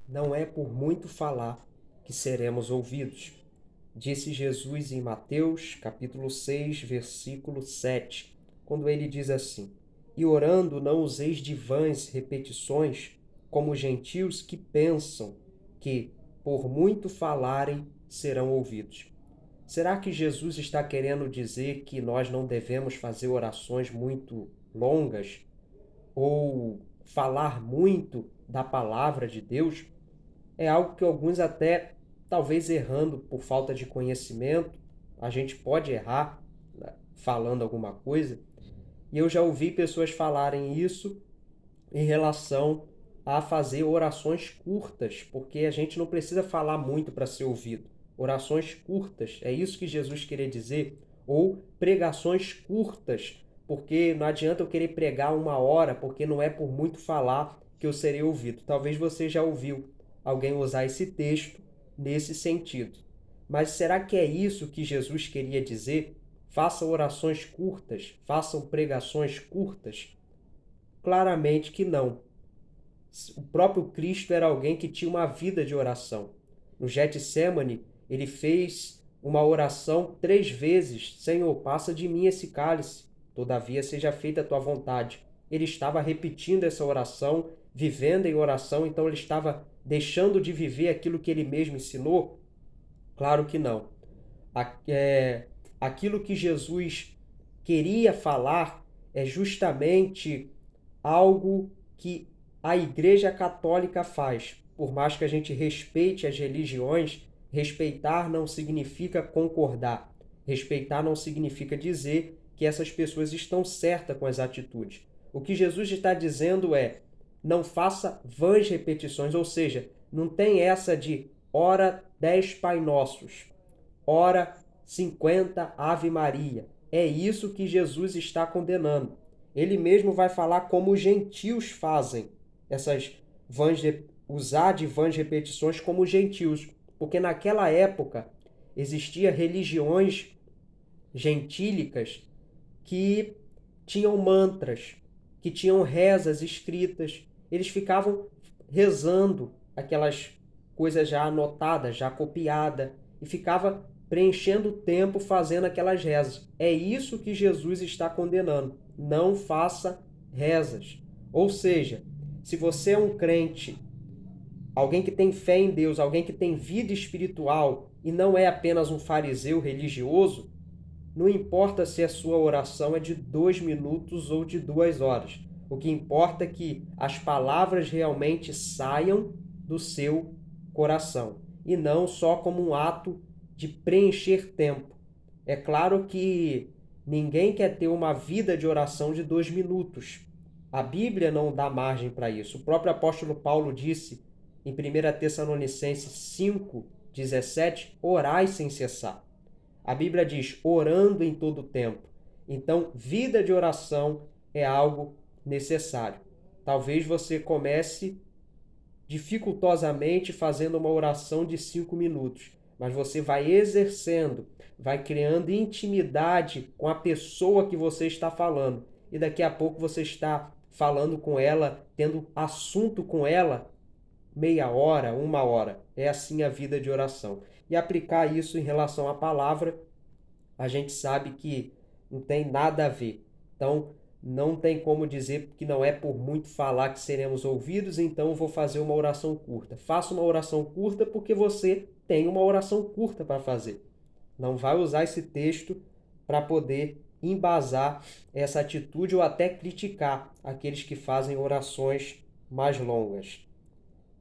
Não é por muito falar que seremos ouvidos. Disse Jesus em Mateus, capítulo 6, versículo 7, quando ele diz assim: E orando não useis de vãs repetições, como os gentios que pensam que, por muito falarem, serão ouvidos. Será que Jesus está querendo dizer que nós não devemos fazer orações muito longas ou falar muito da palavra de Deus? É algo que alguns até, talvez errando por falta de conhecimento, a gente pode errar, né, falando alguma coisa, e eu já ouvi pessoas falarem isso em relação a fazer orações curtas, porque a gente não precisa falar muito para ser ouvido. Orações curtas, é isso que Jesus queria dizer, ou pregações curtas, porque não adianta eu querer pregar 1 hora, porque não é por muito falar que eu serei ouvido. Talvez você já ouviu alguém usar esse texto nesse sentido. Mas será que é isso que Jesus queria dizer? Façam orações curtas, façam pregações curtas? Claramente que não. O próprio Cristo era alguém que tinha uma vida de oração. No Getsemane, ele fez uma oração 3 vezes: Senhor, passa de mim esse cálice, todavia seja feita a tua vontade. Ele estava repetindo essa oração, vivendo em oração, então ele estava deixando de viver aquilo que ele mesmo ensinou? Claro que não. Aquilo que Jesus queria falar é justamente algo que a Igreja Católica faz. Por mais que a gente respeite as religiões, respeitar não significa concordar. Respeitar não significa dizer que essas pessoas estão certas com as atitudes. O que Jesus está dizendo é: não faça vãs repetições, ou seja, não tem essa de ora 10 Pai Nossos, ora 50 Ave Maria. É isso que Jesus está condenando. Ele mesmo vai falar como os gentios fazem essas vãs, usar de vãs repetições como os gentios, porque naquela época existia religiões gentílicas que tinham mantras, que tinham rezas escritas. Eles ficavam rezando aquelas coisas já anotadas, já copiadas, e ficava preenchendo o tempo fazendo aquelas rezas. É isso que Jesus está condenando. Não faça rezas. Ou seja, se você é um crente, alguém que tem fé em Deus, alguém que tem vida espiritual e não é apenas um fariseu religioso, não importa se a sua oração é de 2 minutos ou de 2 horas. O que importa é que as palavras realmente saiam do seu coração e não só como um ato de preencher tempo. É claro que ninguém quer ter uma vida de oração de 2 minutos. A Bíblia não dá margem para isso. O próprio apóstolo Paulo disse em 1 Tessalonicenses 5:17: orai sem cessar. A Bíblia diz orando em todo o tempo. Então, vida de oração é algo necessário. Talvez você comece dificultosamente fazendo uma oração de 5 minutos, mas você vai exercendo, vai criando intimidade com a pessoa que você está falando. E daqui a pouco você está falando com ela, tendo assunto com ela meia hora, 1 hora. É assim a vida de oração. E aplicar isso em relação à palavra, a gente sabe que não tem nada a ver. Então, não tem como dizer que não é por muito falar que seremos ouvidos, então eu vou fazer uma oração curta. Faça uma oração curta porque você tem uma oração curta para fazer. Não vai usar esse texto para poder embasar essa atitude ou até criticar aqueles que fazem orações mais longas.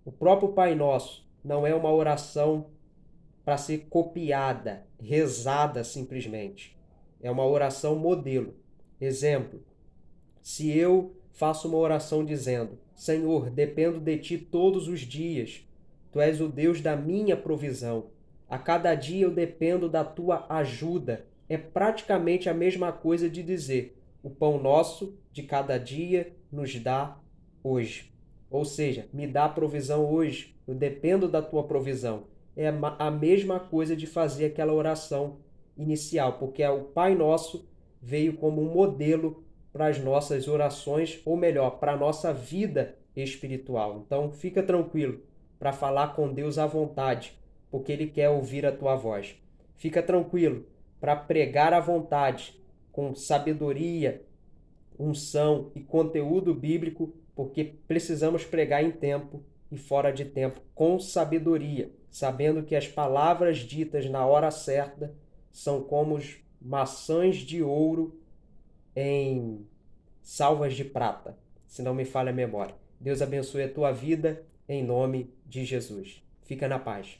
O próprio Pai Nosso não é uma oração para ser copiada, rezada simplesmente. É uma oração modelo. Exemplo: se eu faço uma oração dizendo: Senhor, dependo de ti todos os dias, tu és o Deus da minha provisão, a cada dia eu dependo da tua ajuda. É praticamente a mesma coisa de dizer: o pão nosso de cada dia nos dá hoje. Ou seja, me dá provisão hoje, eu dependo da tua provisão. É a mesma coisa de fazer aquela oração inicial, porque o Pai Nosso veio como um modelo para as nossas orações, ou melhor, para a nossa vida espiritual. Então, fica tranquilo. para falar com Deus à vontade, porque Ele quer ouvir a tua voz. Fica tranquilo, para pregar à vontade, com sabedoria, unção e conteúdo bíblico, porque precisamos pregar em tempo e fora de tempo, com sabedoria, sabendo que as palavras ditas na hora certa são como maçãs de ouro em salvas de prata, se não me falha a memória. Deus abençoe a tua vida, em nome de Jesus. Fica na paz.